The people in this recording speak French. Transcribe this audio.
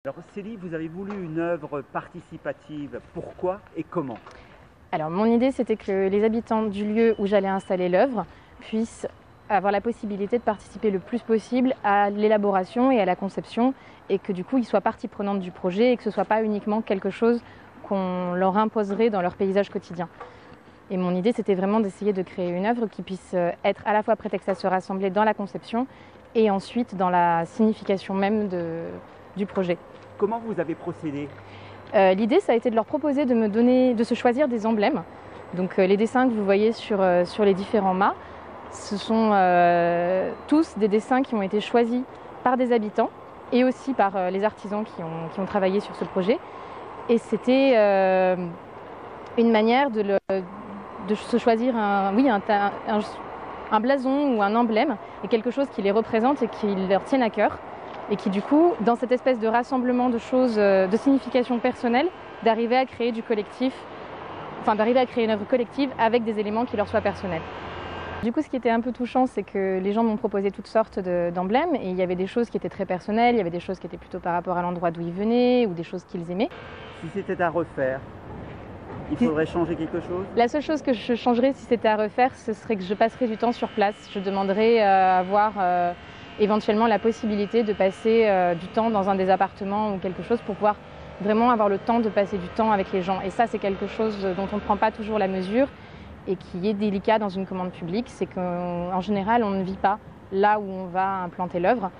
Alors Célie, vous avez voulu une œuvre participative. Pourquoi et comment? Alors mon idée c'était que les habitants du lieu où j'allais installer l'œuvre puissent avoir la possibilité de participer le plus possible à l'élaboration et à la conception et que du coup ils soient partie prenante du projet et que ce ne soit pas uniquement quelque chose qu'on leur imposerait dans leur paysage quotidien. Et mon idée c'était vraiment d'essayer de créer une œuvre qui puisse être à la fois prétexte à se rassembler dans la conception et ensuite dans la signification même du projet. Comment vous avez procédé? L'idée, ça a été de leur proposer de se choisir des emblèmes. Donc les dessins que vous voyez sur les différents mâts, ce sont tous des dessins qui ont été choisis par des habitants et aussi par les artisans qui ont travaillé sur ce projet. Et c'était une manière de se choisir un blason ou un emblème et quelque chose qui les représente et qui leur tienne à cœur. Et qui du coup, dans cette espèce de rassemblement de choses, de signification personnelle, d'arriver à créer du collectif, d'arriver à créer une œuvre collective avec des éléments qui leur soient personnels. Du coup, ce qui était un peu touchant, c'est que les gens m'ont proposé toutes sortes d'emblèmes et il y avait des choses qui étaient très personnelles, il y avait des choses qui étaient plutôt par rapport à l'endroit d'où ils venaient ou des choses qu'ils aimaient. Si c'était à refaire, il faudrait changer quelque chose? La seule chose que je changerais si c'était à refaire, ce serait que je passerais du temps sur place. Je demanderais à voir éventuellement la possibilité de passer du temps dans un des appartements ou quelque chose pour pouvoir vraiment avoir le temps de passer du temps avec les gens. Et ça, c'est quelque chose dont on ne prend pas toujours la mesure et qui est délicat dans une commande publique. C'est qu'en général, on ne vit pas là où on va implanter l'œuvre.